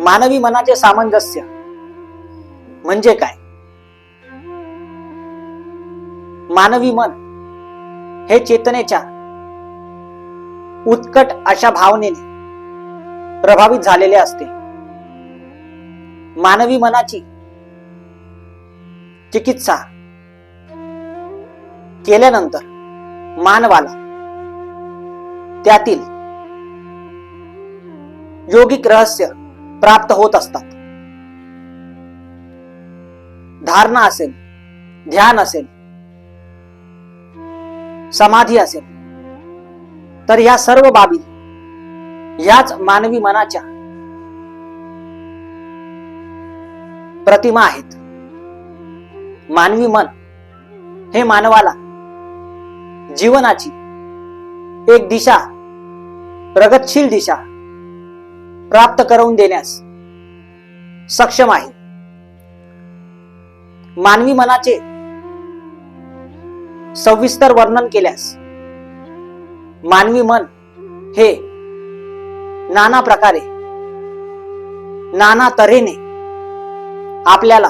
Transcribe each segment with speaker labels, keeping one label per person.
Speaker 1: मानवी मनाचे सामंजस्य म्हणजे काय? मानवी मन हे चेतनेच्या उत्कट अशा भावनेने प्रभावित झालेले असते. मानवी मनाची चिकित्सा केल्यानंतर मानवाला त्यातील योगिक रहस्य प्राप्त होत असतात. धारणा असेल, ध्यान असेल, समाधी असेल, तर या सर्व बाबी याच मानवी मनाच्या प्रतिमा आहेत. मानवी मन हे मानवाला जीवनाची एक दिशा, प्रगतशील दिशा प्राप्त करून देण्यास सक्षम आहे. मानवी मनाचे सविस्तर वर्णन केल्यास मानवी मन हे नाना प्रकारे, नाना तऱ्हेने आपल्याला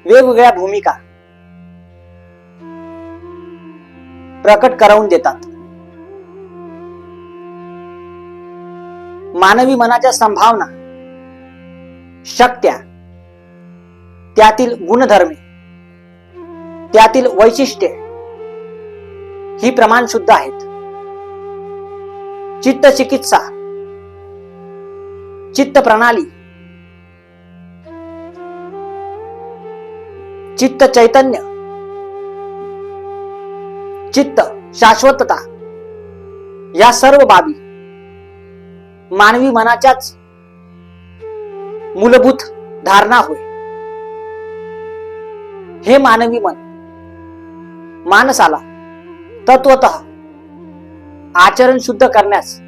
Speaker 1: वेगवेगळ्या भूमिका प्रकट करून देतात. मानवी मनाच्या संभावना, शक्त्या, त्यातील गुणधर्मे, त्यातील वैशिष्ट्ये ही प्रमाण शुद्ध आहेत. चित्त चिकित्सा, चित्त प्रणाली, चित्त चैतन्य, चित्त शाश्वतता या सर्व बाबी मानवी मनाच्याच मूलभूत धारणा होय. हे मानवी मन माणसाला तत्वतः आचरण शुद्ध करण्यास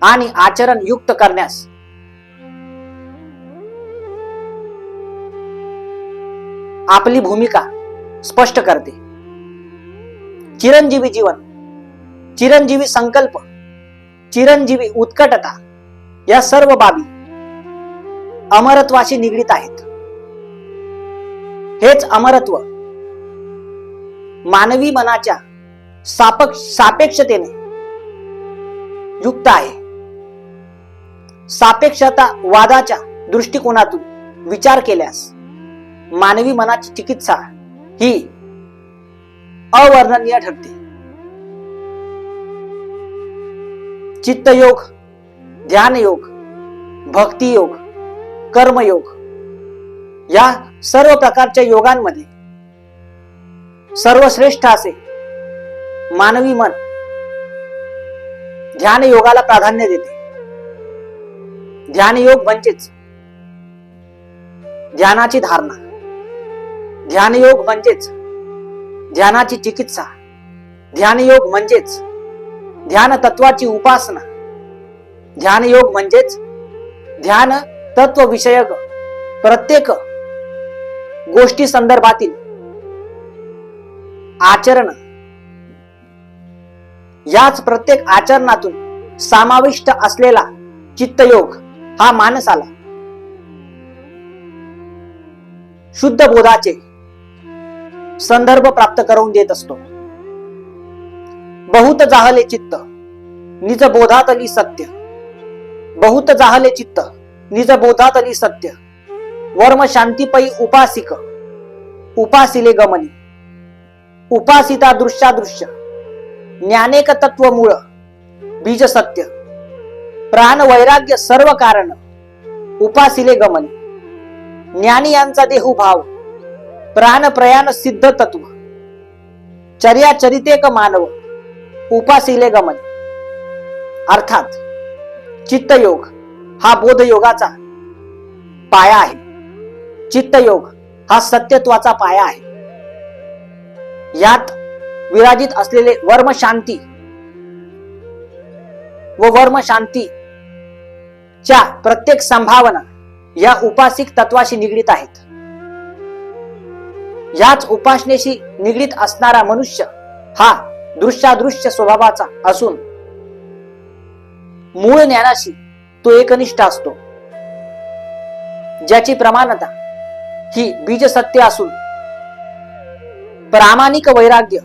Speaker 1: आणि आचरण युक्त करण्यास आपली भूमिका स्पष्ट करते. चिरंजीवी जीवन, चिरंजीवी संकल्प, चिरंजीवी उत्कटता या सर्व बाबी अमरत्वाशी निगडीत आहेत. हेच अमरत्व मानवी मनाच्या सापेक्षतेने युक्त आहे. सापेक्षता वादाच्या दृष्टिकोनातून विचार केल्यास मानवी मनाची चिकित्सा ही अवर्णनीय ठरते. चित्तयोग, ध्यानयोग, भक्तियोग, कर्मयोग या सर्व प्रकारच्या योगांमध्ये सर्वश्रेष्ठ असे मानवी मन ध्यान योगाला प्राधान्य देते. ध्यानयोग म्हणजेच ध्यानाची धारणा, ध्यानयोग म्हणजेच ध्यानाची चिकित्सा, ध्यानयोग म्हणजेच ध्यान तत्वाची उपासना, ध्यानयोग म्हणजेच ध्यान तत्व विषयक प्रत्येक गोष्टी संदर्भातील आचरण. याच प्रत्येक आचरणातून समाविष्ट असलेला चित्तयोग हा माणसाला शुद्ध बोधाचे संदर्भ प्राप्त करून देत असतो. बहुत जाहले चित्त निज बोधातली सत्य, बहुत जाहले चित्त निज बोधातली सत्य, वर्म शांतीपै उपासिक उपासिले गमनी, उपासिता दृश्यादृश्य ज्ञानेक तत्व मूळ बीज सत्य, प्राण वैराग्य सर्व कारण उपासिले गमनी, ज्ञानी यांचा देहू भाव प्राण प्रयाण सिद्ध तत्व, चर्या चरितेक मानव उपासिले गमनी. अर्थात चित्तयोग हा बोधयोगाचा पाया आहे. चित्तयोग हा सत्यत्वाचा पाया आहे. यात विराजित असलेले वर्म शांती व वर्म शांतीच्या प्रत्येक संभावना या उपासिक तत्वाशी निगडीत आहेत. याच उपासनेशी निगडीत असणारा मनुष्य हा दृश्यादृश्य स्वभावाचा असून मूळ ज्ञानाशी तो एकनिष्ठ असतो. ज्याची प्रमाणता ही बीज सत्य असून प्रामाणिक वैराग्य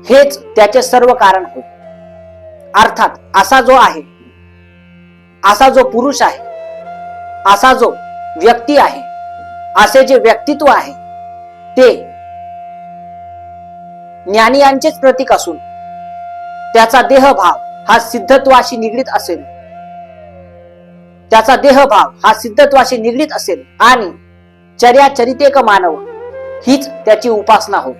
Speaker 1: हेच त्याचे सर्व कारण होय. अर्थात असा जो आहे, असा जो पुरुष आहे, असा जो व्यक्ती आहे, असे जे व्यक्तित्व आहे ते ज्ञानियांचेच प्रतीक असून त्याचा देहभाव हा सिद्धत्वाशी निगडीत असेल, त्याचा देहभाव हा सिद्धत्वाशी निगडीत असेल आणि चर्याचरितेक मानव हीच त्याची उपासना होय.